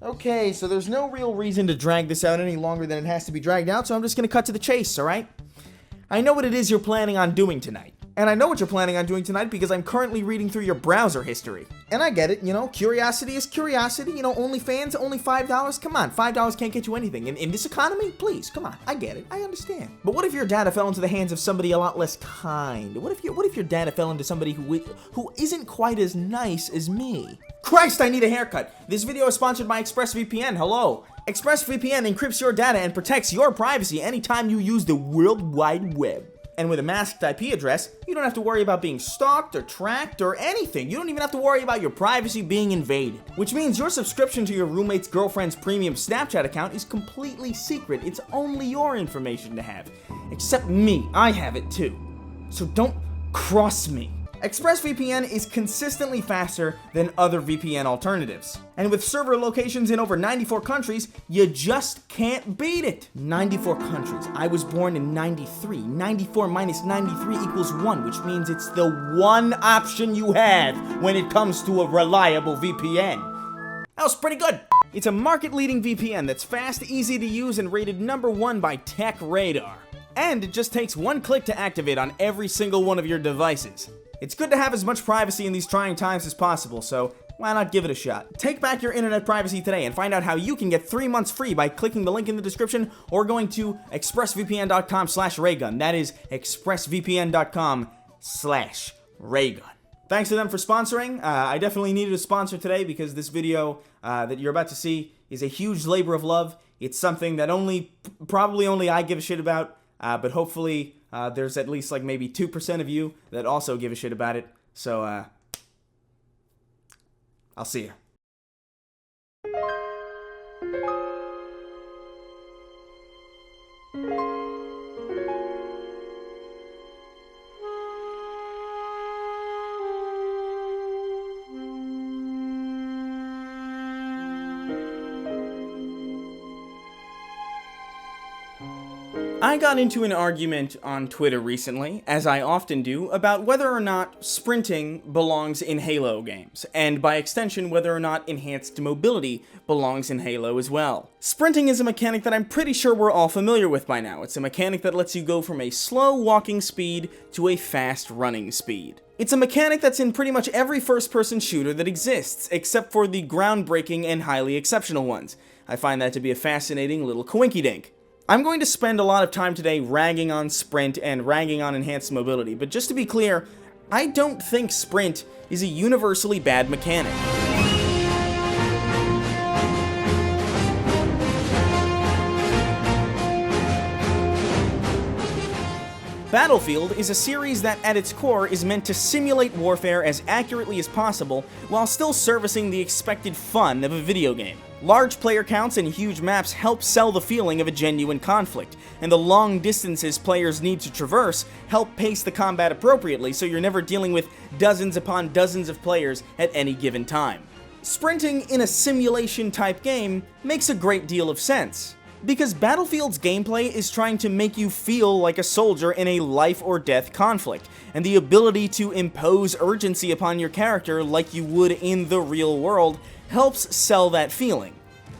Okay, so there's no real reason to drag this out any longer than it has to be dragged out, so I'm just gonna cut to the chase, alright? I know what it is you're planning on doing tonight. And I know what you're planning on doing tonight because I'm currently reading through your browser history. And I get it, curiosity is curiosity, OnlyFans, only $5? Come on, $5 can't get you anything. In this economy? Please, come on, I get it, I understand. But what if your data fell into the hands of somebody a lot less kind? What if your data fell into somebody who isn't quite as nice as me? Christ, I need a haircut! This video is sponsored by ExpressVPN, hello! ExpressVPN encrypts your data and protects your privacy anytime you use the World Wide Web. And with a masked IP address, you don't have to worry about being stalked or tracked or anything. You don't even have to worry about your privacy being invaded. Which means your subscription to your roommate's girlfriend's premium Snapchat account is completely secret. It's only your information to have. Except me, I have it too. So don't cross me. ExpressVPN is consistently faster than other VPN alternatives. And with server locations in over 94 countries, you just can't beat it. 94 countries. I was born in 93. 94 minus 93 equals 1, which means it's the one option you have when it comes to a reliable VPN. That was pretty good. It's a market-leading VPN that's fast, easy to use, and rated #1 by Tech Radar. And it just takes one click to activate on every single one of your devices. It's good to have as much privacy in these trying times as possible, so why not give it a shot? Take back your internet privacy today and find out how you can get 3 months free by clicking the link in the description or going to expressvpn.com/raygun. That is expressvpn.com/raygun. Thanks to them for sponsoring. I definitely needed a sponsor today because this video that you're about to see is a huge labor of love. It's something that probably only I give a shit about, but hopefully there's at least like maybe 2% of you that also give a shit about it. So, I'll see you. I got into an argument on Twitter recently, as I often do, about whether or not sprinting belongs in Halo games, and by extension whether or not enhanced mobility belongs in Halo as well. Sprinting is a mechanic that I'm pretty sure we're all familiar with by now. It's a mechanic that lets you go from a slow walking speed to a fast running speed. It's a mechanic that's in pretty much every first-person shooter that exists, except for the groundbreaking and highly exceptional ones. I find that to be a fascinating little coinky-dink. I'm going to spend a lot of time today ragging on sprint and ragging on enhanced mobility, but just to be clear, I don't think sprint is a universally bad mechanic. Battlefield is a series that at its core is meant to simulate warfare as accurately as possible while still servicing the expected fun of a video game. Large player counts and huge maps help sell the feeling of a genuine conflict, and the long distances players need to traverse help pace the combat appropriately so you're never dealing with dozens upon dozens of players at any given time. Sprinting in a simulation type game makes a great deal of sense, because Battlefield's gameplay is trying to make you feel like a soldier in a life or death conflict, and the ability to impose urgency upon your character like you would in the real world helps sell that feeling.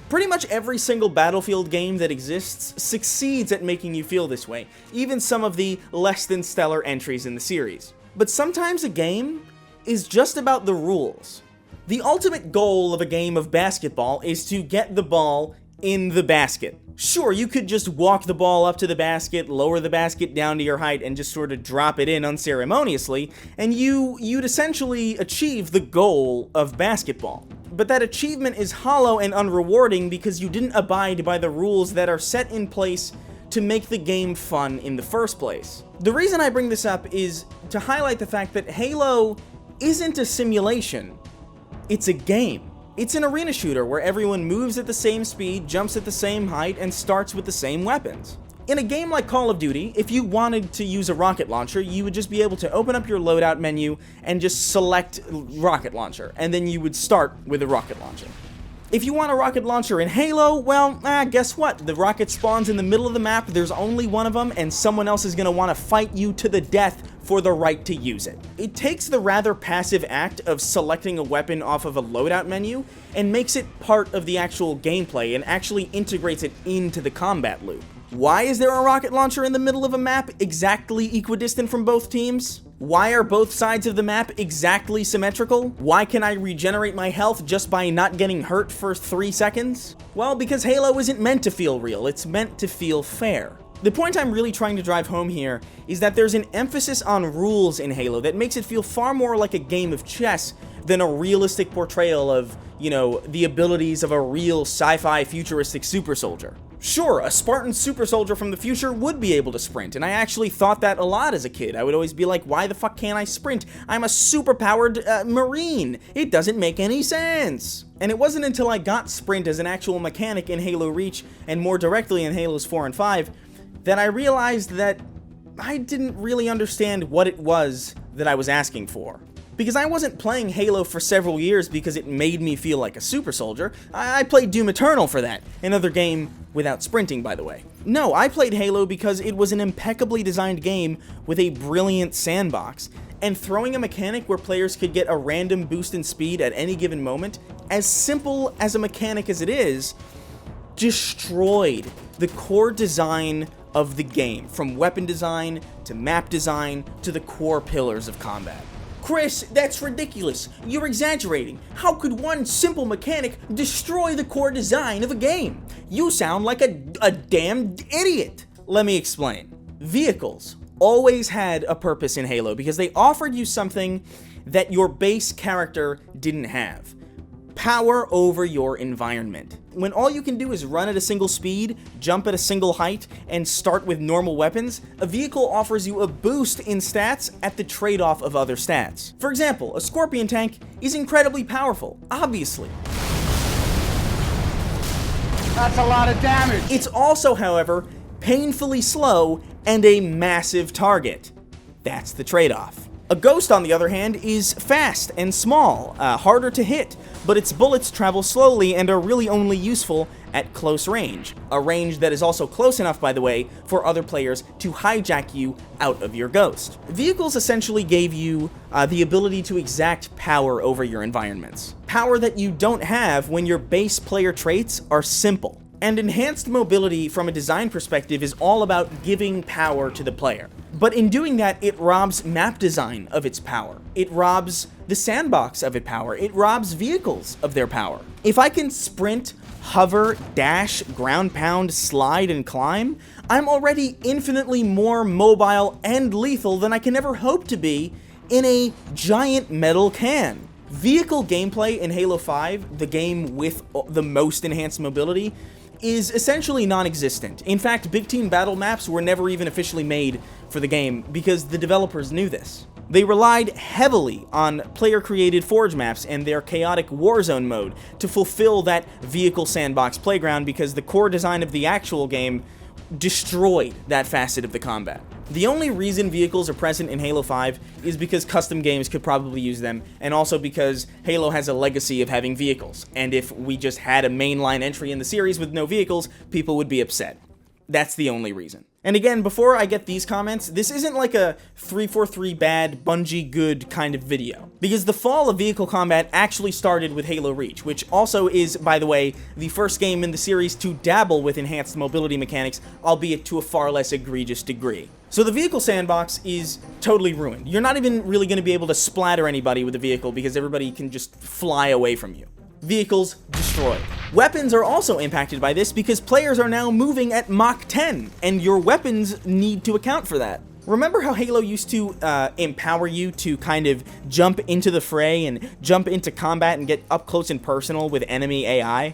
Pretty much every single Battlefield game that exists succeeds at making you feel this way, even some of the less than stellar entries in the series. But sometimes a game is just about the rules. The ultimate goal of a game of basketball is to get the ball in the basket. Sure, you could just walk the ball up to the basket, lower the basket down to your height, and just sort of drop it in unceremoniously, and you'd essentially achieve the goal of basketball. But that achievement is hollow and unrewarding because you didn't abide by the rules that are set in place to make the game fun in the first place. The reason I bring this up is to highlight the fact that Halo isn't a simulation, it's a game. It's an arena shooter where everyone moves at the same speed, jumps at the same height, and starts with the same weapons. In a game like Call of Duty, if you wanted to use a rocket launcher, you would just be able to open up your loadout menu and just select rocket launcher, and then you would start with a rocket launcher. If you want a rocket launcher in Halo, well, guess what? The rocket spawns in the middle of the map, there's only one of them, and someone else is going to want to fight you to the death for the right to use it. It takes the rather passive act of selecting a weapon off of a loadout menu and makes it part of the actual gameplay and actually integrates it into the combat loop. Why is there a rocket launcher in the middle of a map exactly equidistant from both teams? Why are both sides of the map exactly symmetrical? Why can I regenerate my health just by not getting hurt for 3 seconds? Well, because Halo isn't meant to feel real, it's meant to feel fair. The point I'm really trying to drive home here is that there's an emphasis on rules in Halo that makes it feel far more like a game of chess than a realistic portrayal of, the abilities of a real sci-fi futuristic super soldier. Sure, a Spartan super soldier from the future would be able to sprint, and I actually thought that a lot as a kid. I would always be like, why the fuck can't I sprint? I'm a super-powered Marine. It doesn't make any sense. And it wasn't until I got sprint as an actual mechanic in Halo Reach, and more directly in Halos 4 and 5, that I realized that I didn't really understand what it was that I was asking for. Because I wasn't playing Halo for several years because it made me feel like a super soldier. I played Doom Eternal for that, another game without sprinting, by the way. No, I played Halo because it was an impeccably designed game with a brilliant sandbox, and throwing a mechanic where players could get a random boost in speed at any given moment, as simple as a mechanic as it is, destroyed the core design of the game, from weapon design to map design to the core pillars of combat. Chris, that's ridiculous. You're exaggerating. How could one simple mechanic destroy the core design of a game? You sound like a damn idiot. Let me explain. Vehicles always had a purpose in Halo because they offered you something that your base character didn't have. Power over your environment. When all you can do is run at a single speed, jump at a single height, and start with normal weapons, a vehicle offers you a boost in stats at the trade-off of other stats. For example, a Scorpion tank is incredibly powerful, obviously. That's a lot of damage. It's also, however, painfully slow and a massive target. That's the trade-off. A Ghost, on the other hand, is fast and small, harder to hit, but its bullets travel slowly and are really only useful at close range. A range that is also close enough, by the way, for other players to hijack you out of your Ghost. Vehicles essentially gave you the ability to exact power over your environments. Power that you don't have when your base player traits are simple. And enhanced mobility from a design perspective is all about giving power to the player. But in doing that, it robs map design of its power. It robs the sandbox of its power. It robs vehicles of their power. If I can sprint, hover, dash, ground pound, slide, and climb, I'm already infinitely more mobile and lethal than I can ever hope to be in a giant metal can. Vehicle gameplay in Halo 5, the game with the most enhanced mobility, is essentially non-existent. In fact, big team battle maps were never even officially made for the game because the developers knew this. They relied heavily on player-created forge maps and their chaotic warzone mode to fulfill that vehicle sandbox playground because the core design of the actual game destroyed that facet of the combat. The only reason vehicles are present in Halo 5 is because custom games could probably use them, and also because Halo has a legacy of having vehicles, and if we just had a mainline entry in the series with no vehicles, people would be upset. That's the only reason. And again, before I get these comments, this isn't like a 343 bad, Bungie good kind of video. Because the fall of vehicle combat actually started with Halo Reach, which also is, by the way, the first game in the series to dabble with enhanced mobility mechanics, albeit to a far less egregious degree. So the vehicle sandbox is totally ruined. You're not even really going to be able to splatter anybody with a vehicle because everybody can just fly away from you. Vehicles destroyed. Weapons are also impacted by this because players are now moving at Mach 10, and your weapons need to account for that. Remember how Halo used to empower you to kind of jump into the fray and jump into combat and get up close and personal with enemy AI?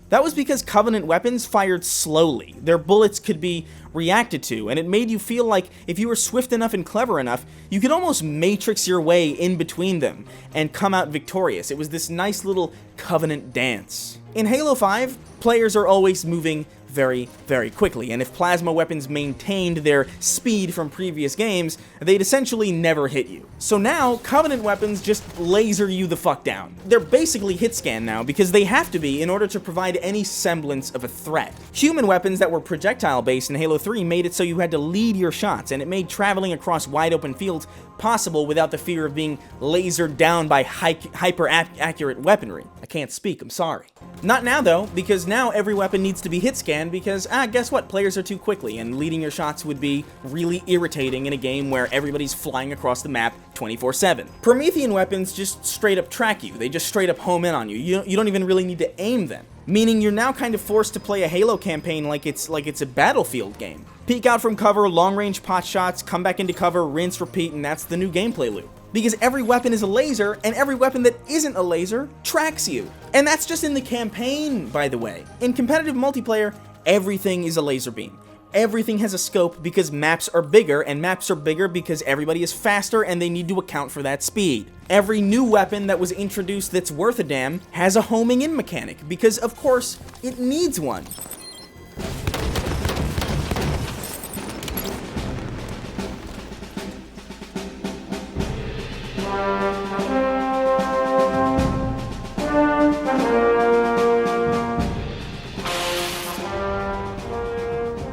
That was because Covenant weapons fired slowly. Their bullets could be reacted to, and it made you feel like if you were swift enough and clever enough, you could almost matrix your way in between them and come out victorious. It was this nice little Covenant dance. In Halo 5, players are always moving very, very quickly, and if plasma weapons maintained their speed from previous games, they'd essentially never hit you. So now, Covenant weapons just laser you the fuck down. They're basically hit scan now, because they have to be in order to provide any semblance of a threat. Human weapons that were projectile-based in Halo 3 made it so you had to lead your shots, and it made traveling across wide-open fields possible without the fear of being lasered down by hyper-accurate weaponry. I can't speak, I'm sorry. Not now though, because now every weapon needs to be hit scanned because, guess what, players are too quickly, and leading your shots would be really irritating in a game where everybody's flying across the map 24/7. Promethean weapons just straight up track you, they just straight up home in on you, you don't even really need to aim them. Meaning you're now kind of forced to play a Halo campaign like it's a Battlefield game. Peek out from cover, long-range pot shots, come back into cover, rinse, repeat, and that's the new gameplay loop. Because every weapon is a laser, and every weapon that isn't a laser tracks you. And that's just in the campaign, by the way. In competitive multiplayer, everything is a laser beam. Everything has a scope because maps are bigger, and maps are bigger because everybody is faster and they need to account for that speed. Every new weapon that was introduced that's worth a damn has a homing in mechanic, because of course, it needs one.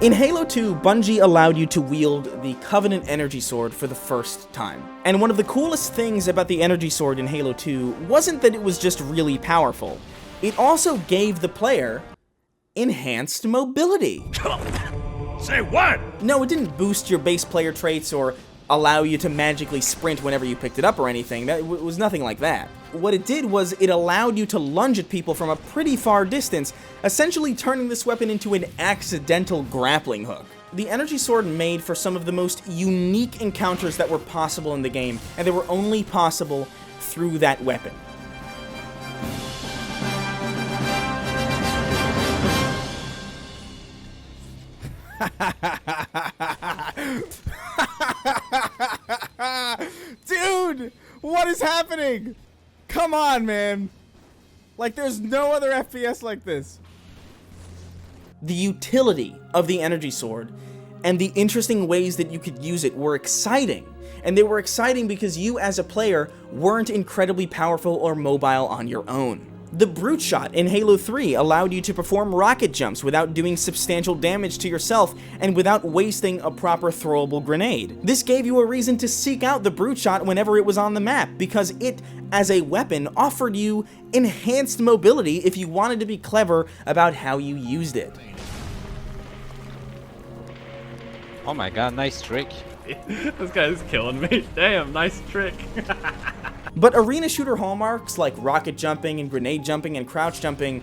In Halo 2, Bungie allowed you to wield the Covenant Energy Sword for the first time. And one of the coolest things about the Energy Sword in Halo 2 wasn't that it was just really powerful. It also gave the player enhanced mobility. Say what? No, it didn't boost your base player traits or allow you to magically sprint whenever you picked it up or anything. That was nothing like that. What it did was it allowed you to lunge at people from a pretty far distance, essentially turning this weapon into an accidental grappling hook. The Energy Sword made for some of the most unique encounters that were possible in the game, and they were only possible through that weapon. Dude, what is happening? Come on, man. Like, there's no other FPS like this. The utility of the Energy Sword and the interesting ways that you could use it were exciting. And they were exciting because you as a player weren't incredibly powerful or mobile on your own. The Brute Shot in Halo 3 allowed you to perform rocket jumps without doing substantial damage to yourself and without wasting a proper throwable grenade. This gave you a reason to seek out the Brute Shot whenever it was on the map, because it, as a weapon, offered you enhanced mobility if you wanted to be clever about how you used it. Oh my god, nice trick. This guy's killing me. Damn, nice trick. But arena shooter hallmarks like rocket jumping and grenade jumping and crouch jumping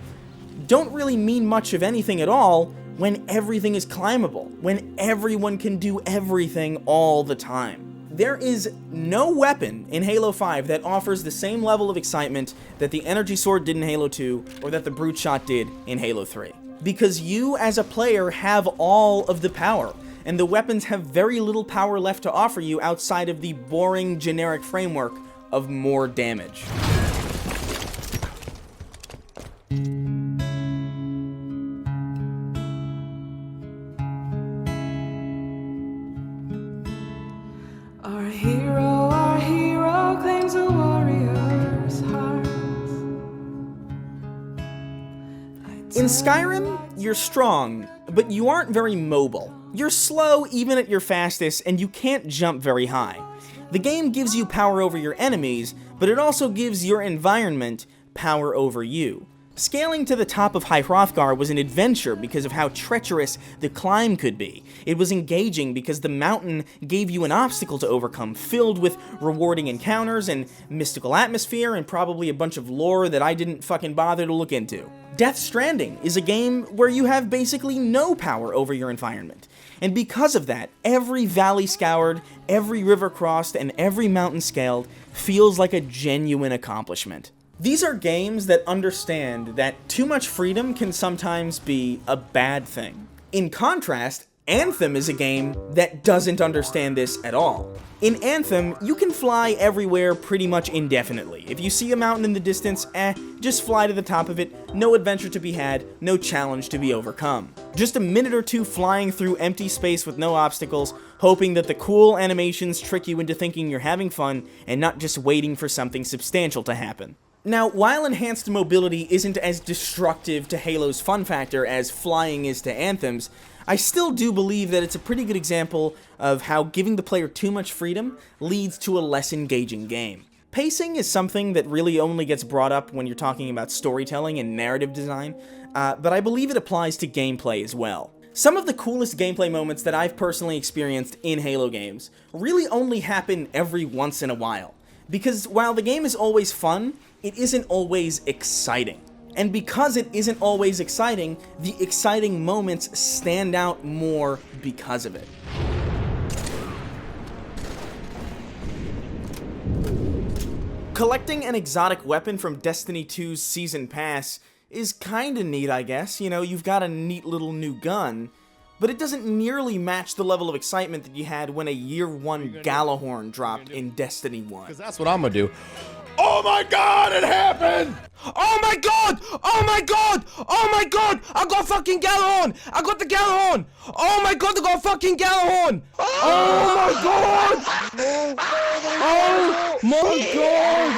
don't really mean much of anything at all when everything is climbable, when everyone can do everything all the time. There is no weapon in Halo 5 that offers the same level of excitement that the Energy Sword did in Halo 2 or that the Brute Shot did in Halo 3. Because you as a player have all of the power, and the weapons have very little power left to offer you outside of the boring generic framework of more damage. Our hero claims a warrior's heart. In Skyrim, you're strong, but you aren't very mobile. You're slow even at your fastest, and you can't jump very high. The game gives you power over your enemies, but it also gives your environment power over you. Scaling to the top of High Hrothgar was an adventure because of how treacherous the climb could be. It was engaging because the mountain gave you an obstacle to overcome, filled with rewarding encounters and mystical atmosphere and probably a bunch of lore that I didn't fucking bother to look into. Death Stranding is a game where you have basically no power over your environment. And because of that, every valley scoured, every river crossed, and every mountain scaled feels like a genuine accomplishment. These are games that understand that too much freedom can sometimes be a bad thing. In contrast, Anthem is a game that doesn't understand this at all. In Anthem, you can fly everywhere pretty much indefinitely. If you see a mountain in the distance, just fly to the top of it, no adventure to be had, no challenge to be overcome. Just a minute or two flying through empty space with no obstacles, hoping that the cool animations trick you into thinking you're having fun and not just waiting for something substantial to happen. Now, while enhanced mobility isn't as destructive to Halo's fun factor as flying is to Anthem's, I still do believe that it's a pretty good example of how giving the player too much freedom leads to a less engaging game. Pacing is something that really only gets brought up when you're talking about storytelling and narrative design, but I believe it applies to gameplay as well. Some of the coolest gameplay moments that I've personally experienced in Halo games really only happen every once in a while, because while the game is always fun, it isn't always exciting. And because it isn't always exciting, the exciting moments stand out more because of it. Collecting an exotic weapon from Destiny 2's Season Pass is kinda neat, I guess. You know, you've got a neat little new gun, but it doesn't nearly match the level of excitement that you had when a Year 1 Galahorn dropped in Destiny 1. Because that's what I'm gonna do. Oh my god, it happened! Oh my god! Oh my god! Oh my god! I got fucking Galahorn! I got the Galahorn! Oh my god, I got fucking Galahorn! Oh my god! Oh my god!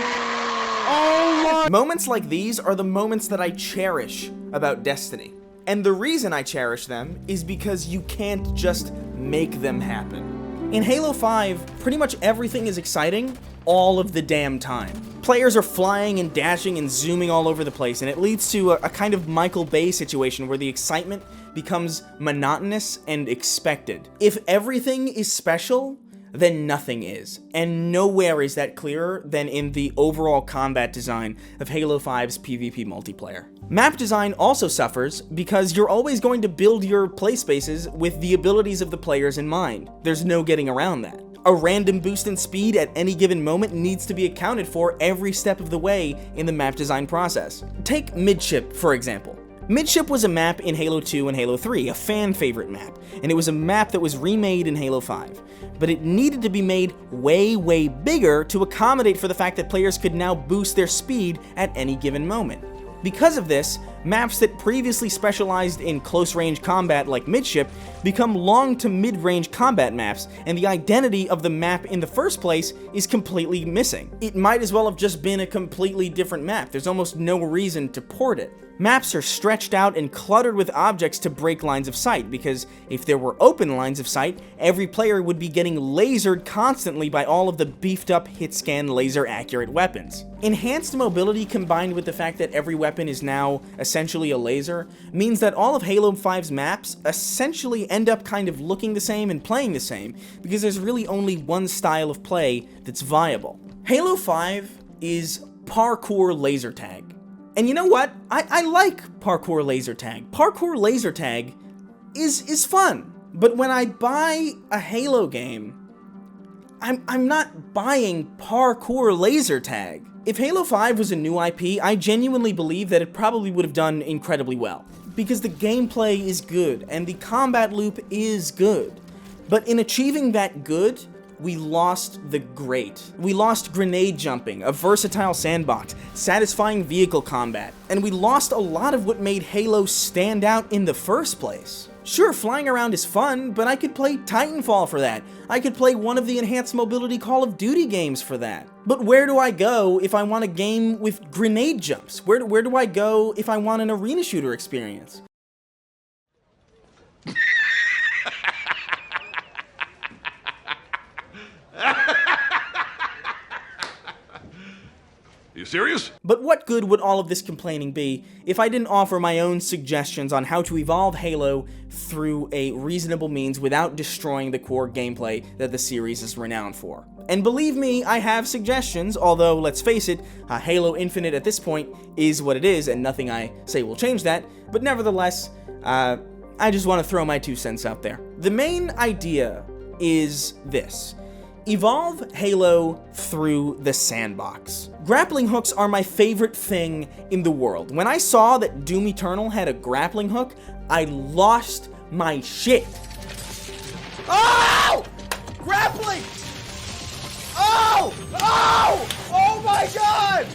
Oh my... Moments like these are the moments that I cherish about Destiny. And the reason I cherish them is because you can't just make them happen. In Halo 5, pretty much everything is exciting all of the damn time. Players are flying and dashing and zooming all over the place, and it leads to a kind of Michael Bay situation where the excitement becomes monotonous and expected. If everything is special, then nothing is, and nowhere is that clearer than in the overall combat design of Halo 5's PvP multiplayer. Map design also suffers because you're always going to build your play spaces with the abilities of the players in mind. There's no getting around that. A random boost in speed at any given moment needs to be accounted for every step of the way in the map design process. Take Midship, for example. Midship was a map in Halo 2 and Halo 3, a fan favorite map, and it was a map that was remade in Halo 5. But it needed to be made way bigger to accommodate for the fact that players could now boost their speed at any given moment. Because of this, maps that previously specialized in close-range combat like Midship become long to mid-range combat maps, and the identity of the map in the first place is completely missing. It might as well have just been a completely different map. There's almost no reason to port it. Maps are stretched out and cluttered with objects to break lines of sight, because if there were open lines of sight, every player would be getting lasered constantly by all of the beefed-up hit-scan laser-accurate weapons. Enhanced mobility combined with the fact that every weapon is now essentially a laser means that all of Halo 5's maps essentially end up kind of looking the same and playing the same, because there's really only one style of play that's viable. Halo 5 is parkour laser tag. And you know what? I like parkour laser tag. Parkour laser tag is fun. But when I buy a Halo game, I'm not buying parkour laser tag. If Halo 5 was a new IP, I genuinely believe that it probably would have done incredibly well, because the gameplay is good and the combat loop is good. But in achieving that good, we lost the great. We lost grenade jumping, a versatile sandbox, satisfying vehicle combat, and we lost a lot of what made Halo stand out in the first place. Sure, flying around is fun, but I could play Titanfall for that. I could play one of the enhanced mobility Call of Duty games for that. But where do I go if I want a game with grenade jumps? Where do I go if I want an arena shooter experience? You serious? But what good would all of this complaining be if I didn't offer my own suggestions on how to evolve Halo through a reasonable means without destroying the core gameplay that the series is renowned for? And believe me, I have suggestions, although let's face it, Halo Infinite at this point is what it is, and nothing I say will change that, but nevertheless, I just want to throw my 2 cents out there. The main idea is this. Evolve Halo through the sandbox. Grappling hooks are my favorite thing in the world. When I saw that Doom Eternal had a grappling hook, I lost my shit. Oh! Grappling! Oh! Oh! Oh my god!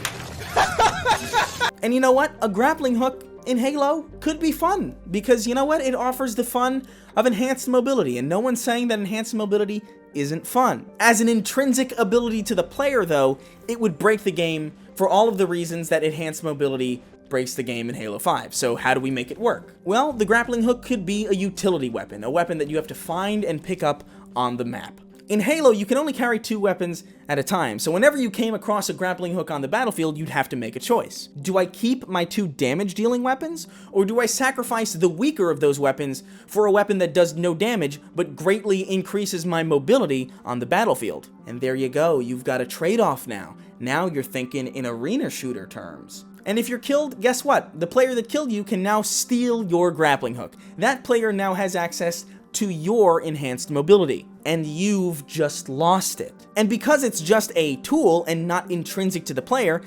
And you know what? A grappling hook in Halo could be fun, because you know what? It offers the fun of enhanced mobility, and no one's saying that enhanced mobility isn't fun. As an intrinsic ability to the player, though, it would break the game for all of the reasons that enhanced mobility breaks the game in Halo 5. So how do we make it work? Well, the grappling hook could be a utility weapon, a weapon that you have to find and pick up on the map. In Halo, you can only carry 2 weapons at a time, so whenever you came across a grappling hook on the battlefield, you'd have to make a choice. Do I keep my 2 damage-dealing weapons, or do I sacrifice the weaker of those weapons for a weapon that does no damage, but greatly increases my mobility on the battlefield? And there you go, you've got a trade-off now. Now you're thinking in arena shooter terms. And if you're killed, guess what? The player that killed you can now steal your grappling hook. That player now has access to your enhanced mobility, and you've just lost it. And because it's just a tool and not intrinsic to the player,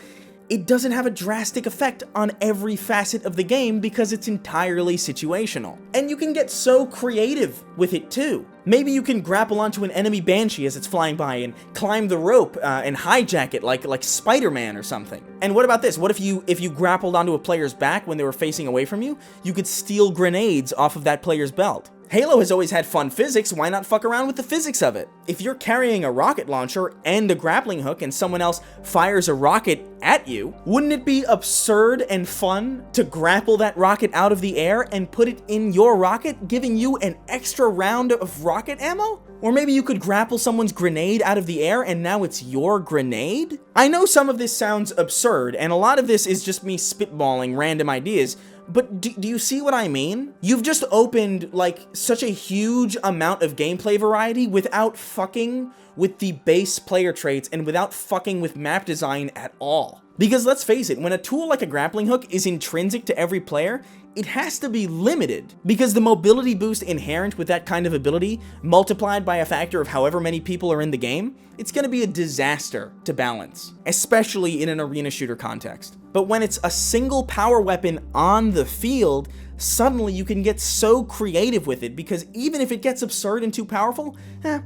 it doesn't have a drastic effect on every facet of the game because it's entirely situational. And you can get so creative with it too. Maybe you can grapple onto an enemy Banshee as it's flying by and climb the rope and hijack it like Spider-Man or something. And what about this? What if you grappled onto a player's back when they were facing away from you? You could steal grenades off of that player's belt. Halo has always had fun physics, why not fuck around with the physics of it? If you're carrying a rocket launcher and a grappling hook and someone else fires a rocket at you, wouldn't it be absurd and fun to grapple that rocket out of the air and put it in your rocket, giving you an extra round of rocket ammo? Or maybe you could grapple someone's grenade out of the air and now it's your grenade? I know some of this sounds absurd, and a lot of this is just me spitballing random ideas, but do you see what I mean? You've just opened like such a huge amount of gameplay variety without fucking with the base player traits and without fucking with map design at all. Because let's face it, when a tool like a grappling hook is intrinsic to every player, it has to be limited, because the mobility boost inherent with that kind of ability, multiplied by a factor of however many people are in the game, it's going to be a disaster to balance, especially in an arena shooter context. But when it's a single power weapon on the field, suddenly you can get so creative with it, because even if it gets absurd and too powerful,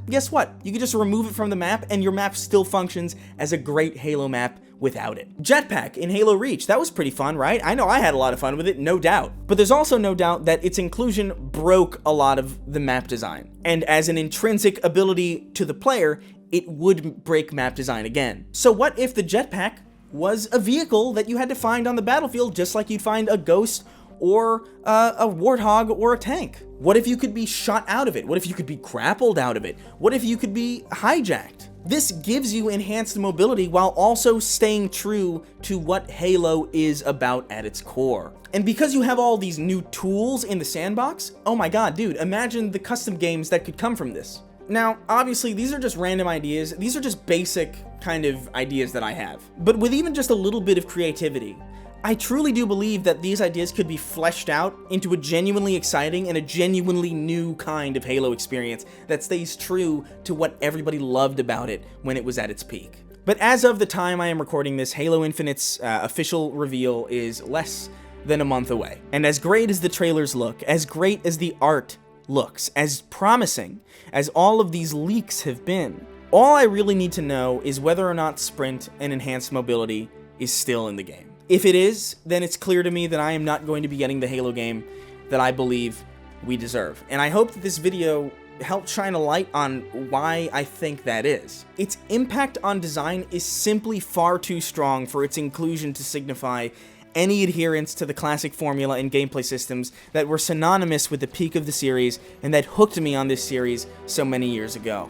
guess what? You can just remove it from the map and your map still functions as a great Halo map without it. Jetpack in Halo Reach, that was pretty fun, right? I know I had a lot of fun with it, no doubt. But there's also no doubt that its inclusion broke a lot of the map design. And as an intrinsic ability to the player, it would break map design again. So what if the jetpack was a vehicle that you had to find on the battlefield just like you'd find a ghost or a warthog or a tank? What if you could be shot out of it? What if you could be grappled out of it? What if you could be hijacked? This gives you enhanced mobility while also staying true to what Halo is about at its core. And because you have all these new tools in the sandbox, oh my god, dude, imagine the custom games that could come from this. Now, obviously, these are just random ideas. These are just basic kind of ideas that I have. But with even just a little bit of creativity, I truly do believe that these ideas could be fleshed out into a genuinely exciting and a genuinely new kind of Halo experience that stays true to what everybody loved about it when it was at its peak. But as of the time I am recording this, Halo Infinite's official reveal is less than a month away. And as great as the trailers look, as great as the art looks, as promising as all of these leaks have been, all I really need to know is whether or not sprint and enhanced mobility is still in the game. If it is, then it's clear to me that I am not going to be getting the Halo game that I believe we deserve. And I hope that this video helped shine a light on why I think that is. Its impact on design is simply far too strong for its inclusion to signify any adherence to the classic formula and gameplay systems that were synonymous with the peak of the series and that hooked me on this series so many years ago.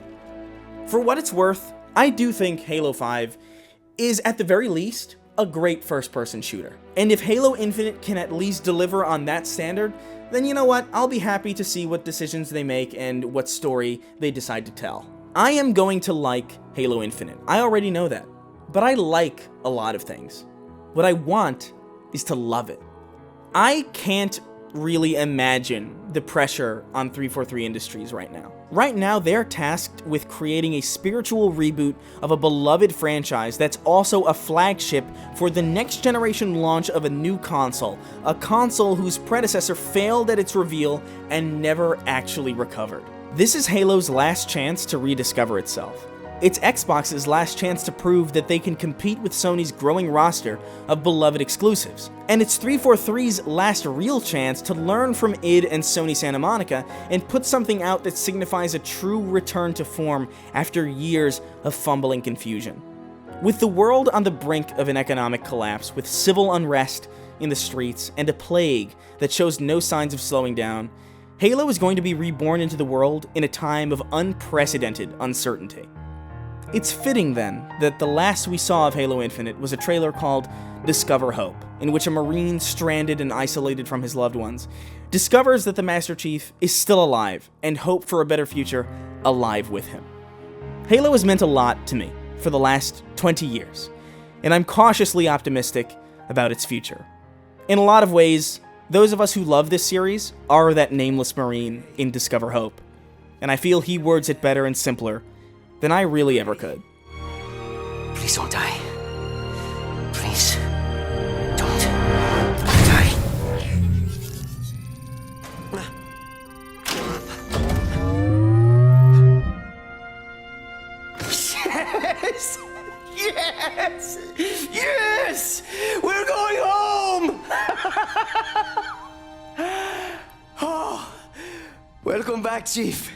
For what it's worth, I do think Halo 5 is, at the very least, a great first-person shooter. And if Halo Infinite can at least deliver on that standard, then you know what, I'll be happy to see what decisions they make and what story they decide to tell. I am going to like Halo Infinite. I already know that. But I like a lot of things. What I want is to love it. I can't really imagine the pressure on 343 Industries right now. Right now, they're tasked with creating a spiritual reboot of a beloved franchise that's also a flagship for the next generation launch of a new console, a console whose predecessor failed at its reveal and never actually recovered. This is Halo's last chance to rediscover itself. It's Xbox's last chance to prove that they can compete with Sony's growing roster of beloved exclusives. And it's 343's last real chance to learn from id and Sony Santa Monica and put something out that signifies a true return to form after years of fumbling confusion. With the world on the brink of an economic collapse, with civil unrest in the streets and a plague that shows no signs of slowing down, Halo is going to be reborn into the world in a time of unprecedented uncertainty. It's fitting, then, that the last we saw of Halo Infinite was a trailer called Discover Hope, in which a Marine stranded and isolated from his loved ones discovers that the Master Chief is still alive, and hope for a better future alive with him. Halo has meant a lot to me for the last 20 years, and I'm cautiously optimistic about its future. In a lot of ways, those of us who love this series are that nameless Marine in Discover Hope, and I feel he words it better and simpler than I really ever could. Please don't die. Please don't die. Yes! Yes! Yes! We're going home! Oh, welcome back, Chief.